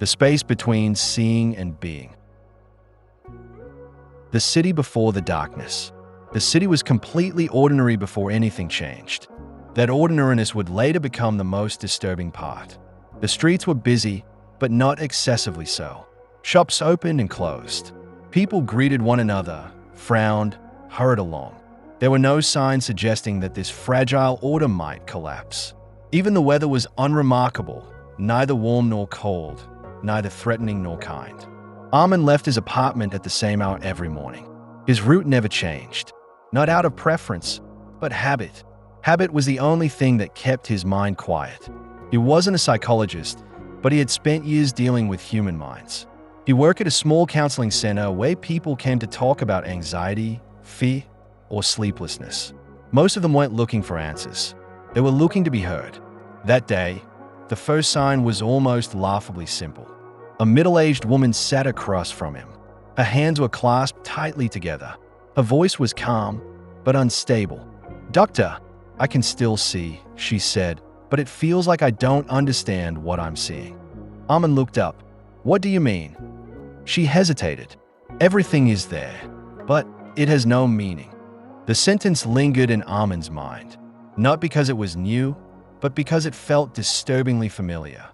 the space between seeing and being. The city before the darkness. The city was completely ordinary before anything changed. That ordinariness would later become the most disturbing part. The streets were busy, but not excessively so. Shops opened and closed. People greeted one another, frowned, hurried along. There were no signs suggesting that this fragile order might collapse. Even the weather was unremarkable, neither warm nor cold, neither threatening nor kind. Armin left his apartment at the same hour every morning. His route never changed. Not out of preference, but habit. Habit was the only thing that kept his mind quiet. He wasn't a psychologist, but he had spent years dealing with human minds. He worked at a small counseling center where people came to talk about anxiety, fear, or sleeplessness. Most of them weren't looking for answers. They were looking to be heard. That day, the first sign was almost laughably simple. A middle-aged woman sat across from him. Her hands were clasped tightly together. Her voice was calm, but unstable. "Doctor, I can still see," she said, "but it feels like I don't understand what I'm seeing." Armin looked up. "What do you mean?" She hesitated. "Everything is there, but it has no meaning." The sentence lingered in Armin's mind, not because it was new, but because it felt disturbingly familiar.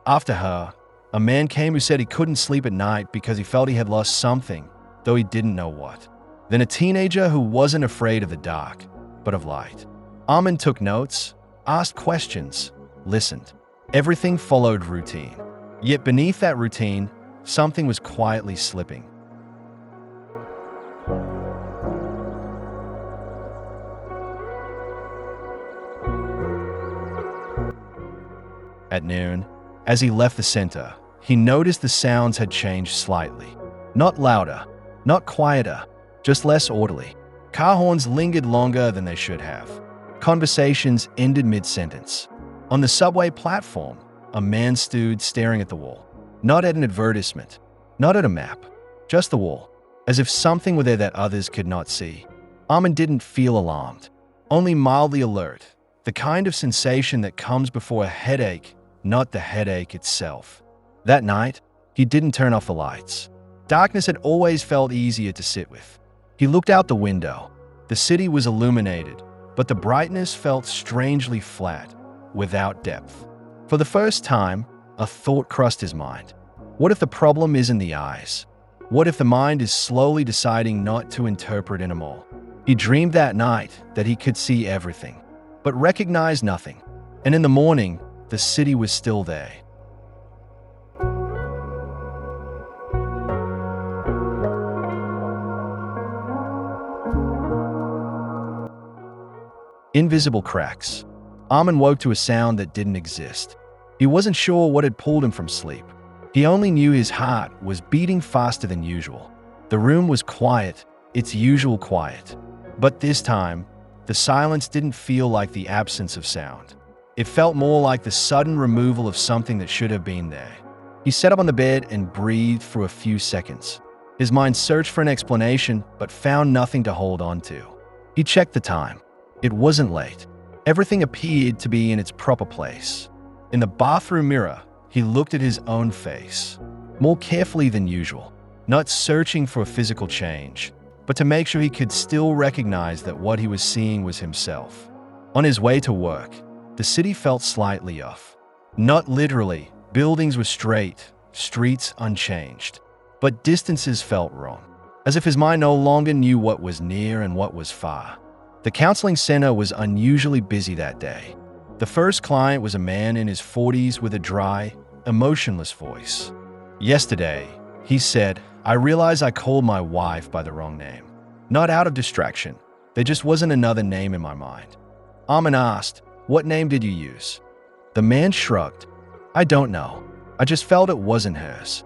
After her, a man came who said he couldn't sleep at night because he felt he had lost something, though he didn't know what. Then a teenager who wasn't afraid of the dark, but of light. Armin took notes, asked questions, listened. Everything followed routine. Yet beneath that routine, something was quietly slipping. At noon, as he left the center, he noticed the sounds had changed slightly. Not louder, not quieter, just less orderly. Car horns lingered longer than they should have. Conversations ended mid-sentence. On the subway platform, a man stood staring at the wall. Not at an advertisement, not at a map, just the wall, as if something were there that others could not see. Armin didn't feel alarmed, only mildly alert, the kind of sensation that comes before a headache, not the headache itself. That night, he didn't turn off the lights. Darkness had always felt easier to sit with. He looked out the window. The city was illuminated, but the brightness felt strangely flat, without depth. For the first time, a thought crossed his mind. What if the problem isn't the eyes? What if the mind is slowly deciding not to interpret anymore? He dreamed that night that he could see everything, but recognized nothing. And in the morning, the city was still there. Invisible cracks. Armin woke to a sound that didn't exist. He wasn't sure what had pulled him from sleep. He only knew his heart was beating faster than usual. The room was quiet, its usual quiet. But this time, the silence didn't feel like the absence of sound. It felt more like the sudden removal of something that should have been there. He sat up on the bed and breathed for a few seconds. His mind searched for an explanation, but found nothing to hold on to. He checked the time. It wasn't late. Everything appeared to be in its proper place. In the bathroom mirror, he looked at his own face, more carefully than usual, not searching for a physical change, but to make sure he could still recognize that what he was seeing was himself. On his way to work, the city felt slightly off. Not literally, buildings were straight, streets unchanged, but distances felt wrong, as if his mind no longer knew what was near and what was far. The counseling center was unusually busy that day. The first client was a man in his 40s with a dry, emotionless voice. "Yesterday," he said, "I realized I called my wife by the wrong name. Not out of distraction. There just wasn't another name in my mind." Armin asked, "What name did you use?" The man shrugged. "I don't know. I just felt it wasn't hers."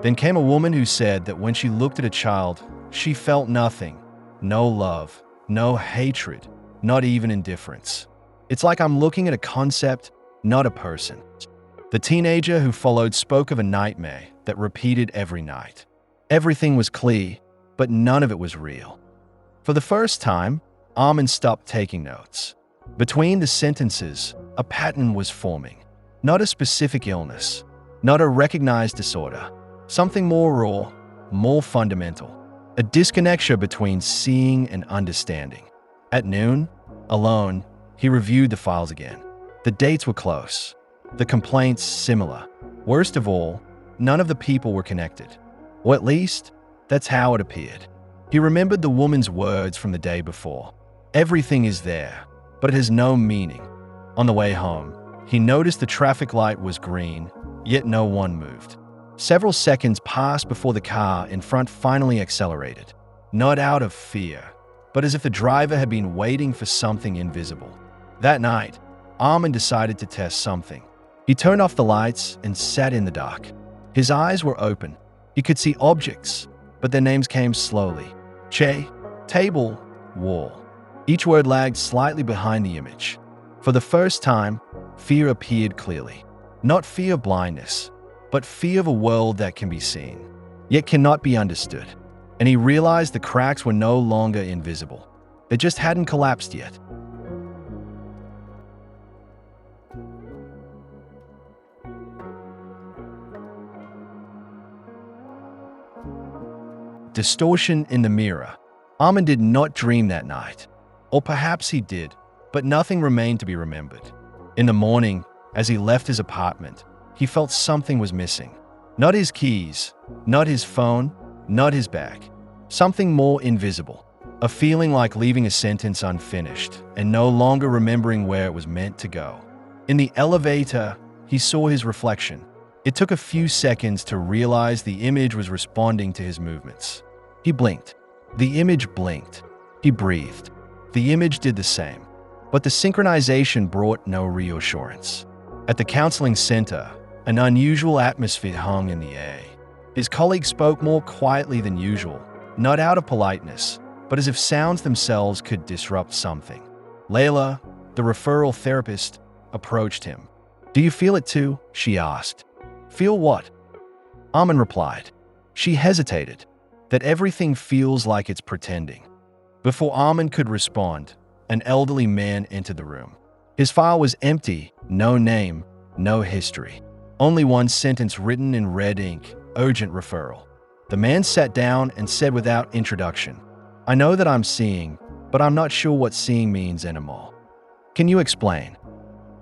Then came a woman who said that when she looked at a child, she felt nothing. No love, no hatred, not even indifference. "It's like I'm looking at a concept, not a person." The teenager who followed spoke of a nightmare that repeated every night. Everything was clear, but none of it was real. For the first time, Armin stopped taking notes. Between the sentences, a pattern was forming. Not a specific illness, not a recognized disorder, something more raw, more fundamental. A disconnection between seeing and understanding. At noon, alone, he reviewed the files again. The dates were close, the complaints similar. Worst of all, none of the people were connected. Or at least, that's how it appeared. He remembered the woman's words from the day before. Everything is there, but it has no meaning. On the way home, he noticed the traffic light was green, yet no one moved. Several seconds passed before the car in front finally accelerated. Not out of fear, but as if the driver had been waiting for something invisible. That night, Armin decided to test something. He turned off the lights and sat in the dark. His eyes were open. He could see objects, but their names came slowly. Chair, table, wall. Each word lagged slightly behind the image. For the first time, fear appeared clearly. Not fear of blindness, but fear of a world that can be seen, yet cannot be understood. And he realized the cracks were no longer invisible. They just hadn't collapsed yet. Distortion in the mirror. Armin did not dream that night. Or perhaps he did, but nothing remained to be remembered. In the morning, as he left his apartment, he felt something was missing. Not his keys, not his phone, not his bag. Something more invisible. A feeling like leaving a sentence unfinished and no longer remembering where it was meant to go. In the elevator, he saw his reflection. It took a few seconds to realize the image was responding to his movements. He blinked. The image blinked. He breathed. The image did the same. But the synchronization brought no reassurance. At the counseling center, an unusual atmosphere hung in the air. His colleague spoke more quietly than usual, not out of politeness, but as if sounds themselves could disrupt something. Layla, the referral therapist, approached him. "Do you feel it too?" she asked. "Feel what?" Armin replied. She hesitated. That everything feels like it's pretending. Before Armin could respond, an elderly man entered the room. His file was empty, no name, no history. Only one sentence written in red ink, urgent referral. The man sat down and said without introduction, "I know that I'm seeing, but I'm not sure what seeing means anymore. Can you explain?"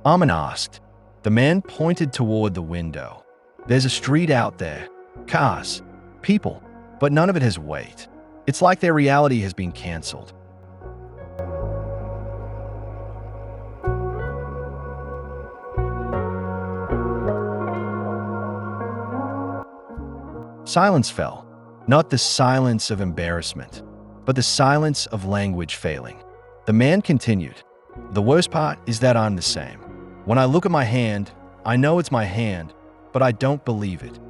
Armin asked. The man pointed toward the window. "There's a street out there, cars, people, but none of it has weight. It's like their reality has been cancelled." Silence fell. Not the silence of embarrassment, but the silence of language failing. The man continued, "The worst part is that I'm the same. When I look at my hand, I know it's my hand, but I don't believe it."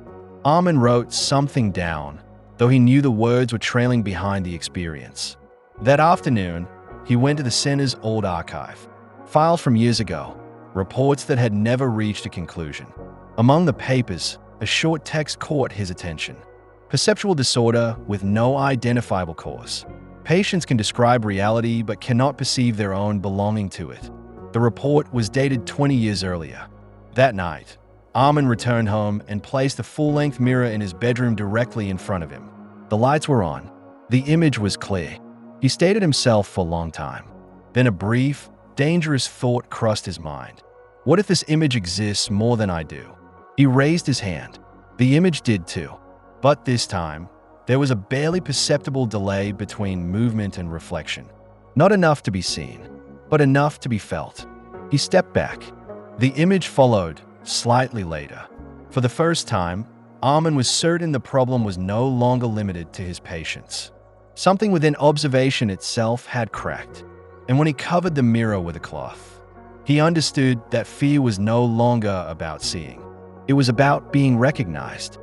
Armin wrote something down, though he knew the words were trailing behind the experience. That afternoon, he went to the center's old archive. Files from years ago, reports that had never reached a conclusion. Among the papers, a short text caught his attention. Perceptual disorder with no identifiable cause. Patients can describe reality but cannot perceive their own belonging to it. The report was dated 20 years earlier. That night, Armin returned home and placed a full-length mirror in his bedroom directly in front of him. The lights were on. The image was clear. He stayed at himself for a long time. Then a brief, dangerous thought crossed his mind. What if this image exists more than I do? He raised his hand. The image did too. But this time, there was a barely perceptible delay between movement and reflection. Not enough to be seen, but enough to be felt. He stepped back. The image followed, slightly later. For the first time, Armin was certain the problem was no longer limited to his patients. Something within observation itself had cracked, and when he covered the mirror with a cloth, he understood that fear was no longer about seeing. It was about being recognized.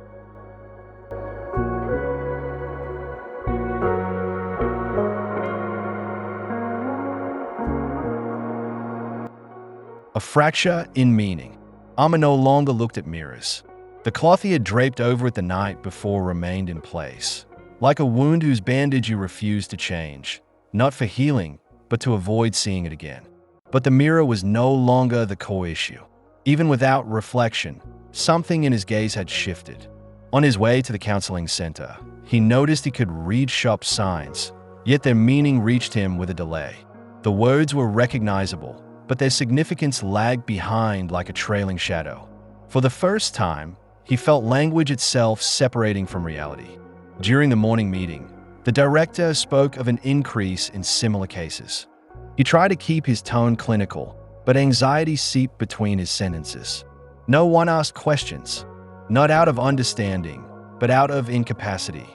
A fracture in meaning. Armin no longer looked at mirrors. The cloth he had draped over it the night before remained in place. Like a wound whose bandage you refuse to change, not for healing, but to avoid seeing it again. But the mirror was no longer the core issue. Even without reflection, something in his gaze had shifted. On his way to the counseling center, he noticed he could read shop signs, yet their meaning reached him with a delay. The words were recognizable, but their significance lagged behind like a trailing shadow. For the first time, he felt language itself separating from reality. During the morning meeting, the director spoke of an increase in similar cases. He tried to keep his tone clinical, but anxiety seeped between his sentences. No one asked questions, not out of understanding, but out of incapacity.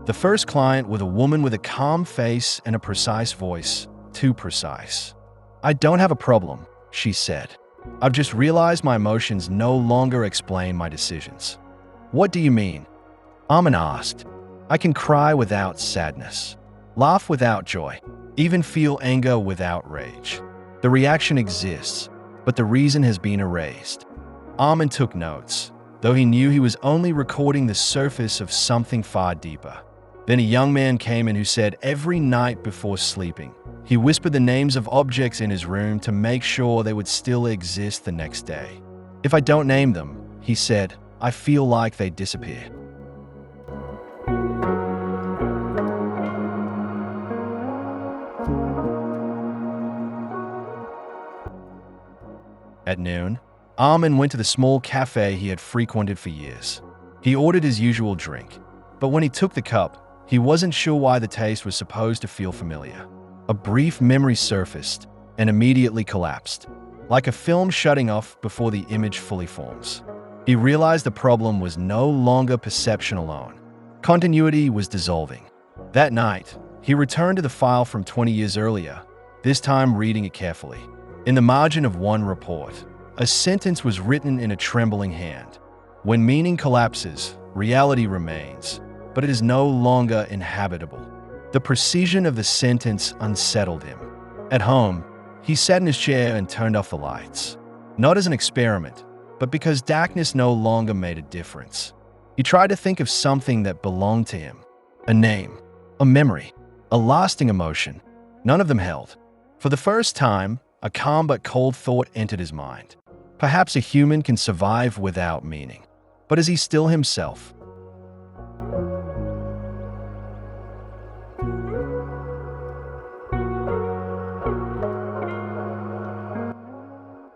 The first client was a woman with a calm face and a precise voice, too precise. "I don't have a problem," she said. "I've just realized my emotions no longer explain my decisions." "What do you mean?" Amin asked. "I can cry without sadness, laugh without joy, even feel anger without rage. The reaction exists, but the reason has been erased." Amin took notes, though he knew he was only recording the surface of something far deeper. Then a young man came in who said every night before sleeping, he whispered the names of objects in his room to make sure they would still exist the next day. "If I don't name them," he said, "I feel like they disappear." At noon, Armin went to the small cafe he had frequented for years. He ordered his usual drink, but when he took the cup, he wasn't sure why the taste was supposed to feel familiar. A brief memory surfaced and immediately collapsed, like a film shutting off before the image fully forms. He realized the problem was no longer perception alone. Continuity was dissolving. That night, he returned to the file from 20 years earlier, this time reading it carefully. In the margin of one report, a sentence was written in a trembling hand. "When meaning collapses, reality remains, but it is no longer inhabitable." The precision of the sentence unsettled him. At home, he sat in his chair and turned off the lights. Not as an experiment, but because darkness no longer made a difference. He tried to think of something that belonged to him. A name, a memory, a lasting emotion. None of them held. For the first time, a calm but cold thought entered his mind. Perhaps a human can survive without meaning. But is he still himself?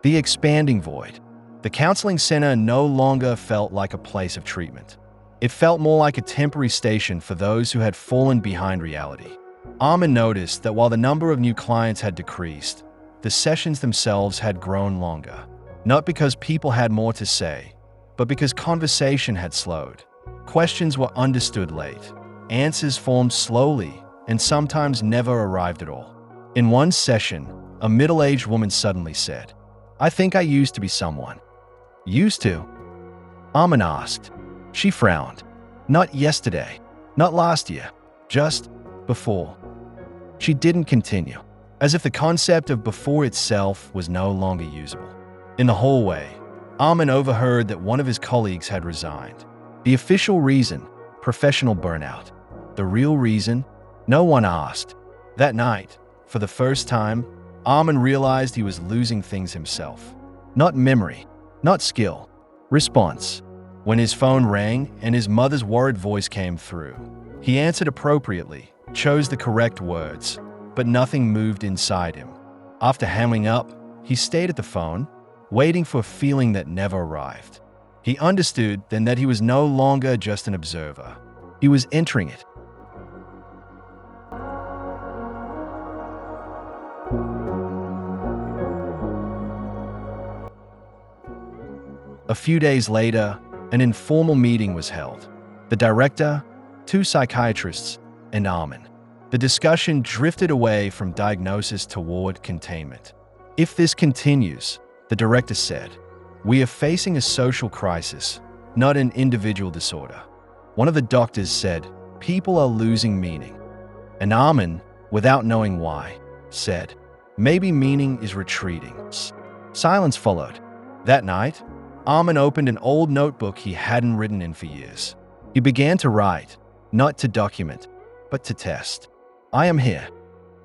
The expanding void. The counseling center no longer felt like a place of treatment. It felt more like a temporary station for those who had fallen behind reality. Armin noticed that while the number of new clients had decreased, the sessions themselves had grown longer. Not because people had more to say, but because conversation had slowed. Questions were understood late, answers formed slowly, and sometimes never arrived at all. In one session, a middle-aged woman suddenly said, "I think I used to be someone." "Used to?" Amin asked. She frowned. "Not yesterday, not last year, just before." She didn't continue, as if the concept of before itself was no longer usable. In the hallway, Amin overheard that one of his colleagues had resigned. The official reason, professional burnout. The real reason, no one asked. That night, for the first time, Amin realized he was losing things himself. Not memory, not skill, response. When his phone rang and his mother's worried voice came through, he answered appropriately, chose the correct words, but nothing moved inside him. After hanging up, he stayed at the phone, waiting for a feeling that never arrived. He understood then that he was no longer just an observer. He was entering it. A few days later, an informal meeting was held. The director, 2 psychiatrists, and Armin. The discussion drifted away from diagnosis toward containment. "If this continues," the director said, "we are facing a social crisis, not an individual disorder." One of the doctors said, "People are losing meaning." And Armin, without knowing why, said, "Maybe meaning is retreating." Silence followed. That night, Armin opened an old notebook he hadn't written in for years. He began to write, not to document, but to test. "I am here.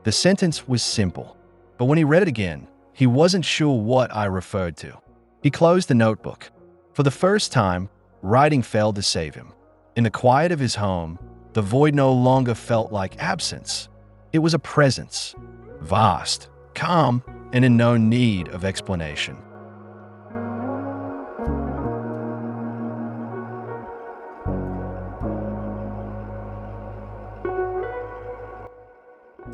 The sentence was simple, but when he read it again, he wasn't sure what I referred to. He closed the notebook. For the first time, writing failed to save him. In the quiet of his home, the void no longer felt like absence. It was a presence, vast, calm, and in no need of explanation.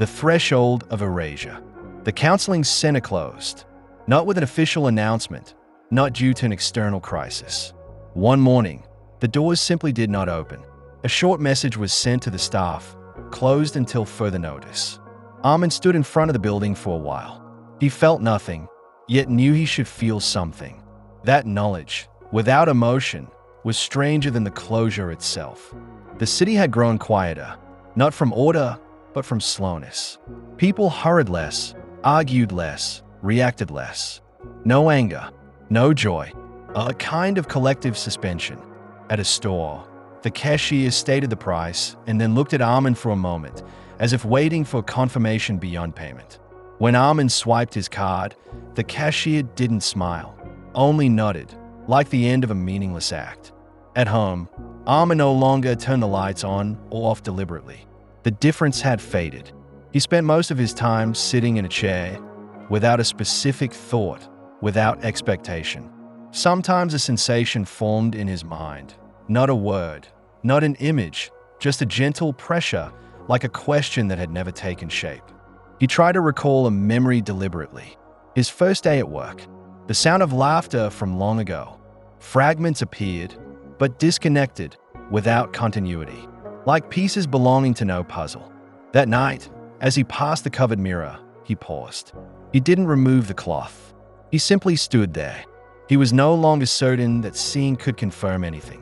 The threshold of erasure. The counseling center closed, not with an official announcement, not due to an external crisis. One morning, the doors simply did not open. A short message was sent to the staff, closed until further notice. Armin stood in front of the building for a while. He felt nothing, yet knew he should feel something. That knowledge, without emotion, was stranger than the closure itself. The city had grown quieter, not from order, but from slowness. People hurried less, argued less, reacted less. No anger, no joy, a kind of collective suspension. At a store, the cashier stated the price and then looked at Armin for a moment, as if waiting for confirmation beyond payment. When Armin swiped his card, the cashier didn't smile, only nodded, like the end of a meaningless act. At home, Armin no longer turned the lights on or off deliberately. The difference had faded. He spent most of his time sitting in a chair, without a specific thought, without expectation. Sometimes a sensation formed in his mind, not a word, not an image, just a gentle pressure, like a question that had never taken shape. He tried to recall a memory deliberately. His first day at work, the sound of laughter from long ago. Fragments appeared, but disconnected, without continuity, like pieces belonging to no puzzle. That night, as he passed the covered mirror, he paused. He didn't remove the cloth. He simply stood there. He was no longer certain that seeing could confirm anything.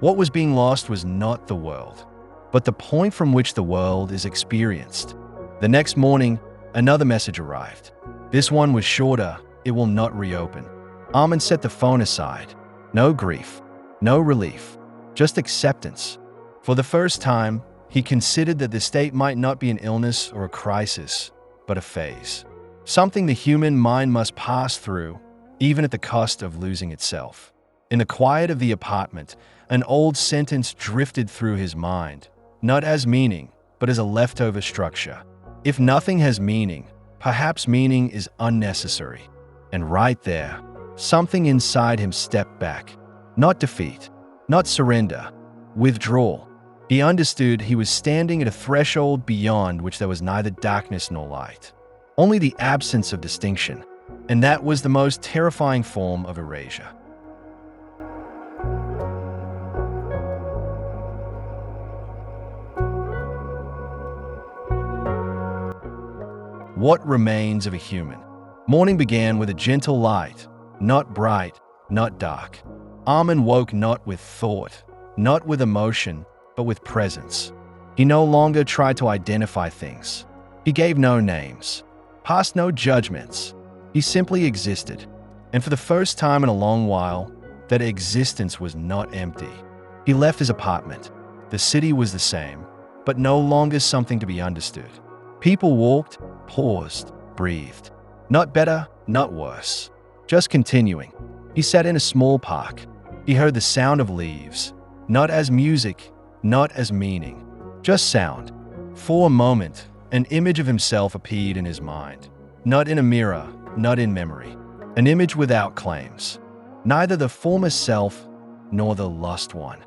What was being lost was not the world, but the point from which the world is experienced. The next morning, another message arrived. This one was shorter. It will not reopen. Armin set the phone aside. No grief, no relief, just acceptance. For the first time, he considered that the state might not be an illness or a crisis, but a phase. Something the human mind must pass through, even at the cost of losing itself. In the quiet of the apartment, an old sentence drifted through his mind, not as meaning, but as a leftover structure. If nothing has meaning, perhaps meaning is unnecessary. And right there, something inside him stepped back. Not defeat, not surrender, withdrawal. He understood he was standing at a threshold beyond which there was neither darkness nor light, only the absence of distinction, and that was the most terrifying form of erasure. What remains of a human? Morning began with a gentle light, not bright, not dark. Armin woke not with thought, not with emotion, but with presence. He no longer tried to identify things. He gave no names, passed no judgments. He simply existed. And for the first time in a long while, that existence was not empty. He left his apartment. The city was the same, but no longer something to be understood. People walked, paused, breathed. Not better, not worse. Just continuing. He sat in a small park. He heard the sound of leaves, not as music, not as meaning, just sound. For a moment, an image of himself appeared in his mind. Not in a mirror, not in memory. An image without claims. Neither the former self nor the lost one.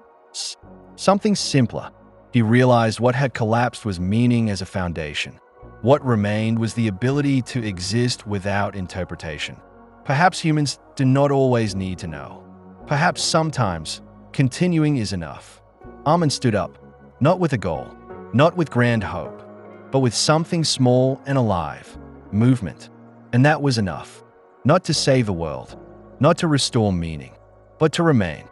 Something simpler. He realized what had collapsed was meaning as a foundation. What remained was the ability to exist without interpretation. Perhaps humans do not always need to know. Perhaps sometimes continuing is enough. Armin stood up, not with a goal, not with grand hope, but with something small and alive, movement. And that was enough. Not to save the world, not to restore meaning, but to remain.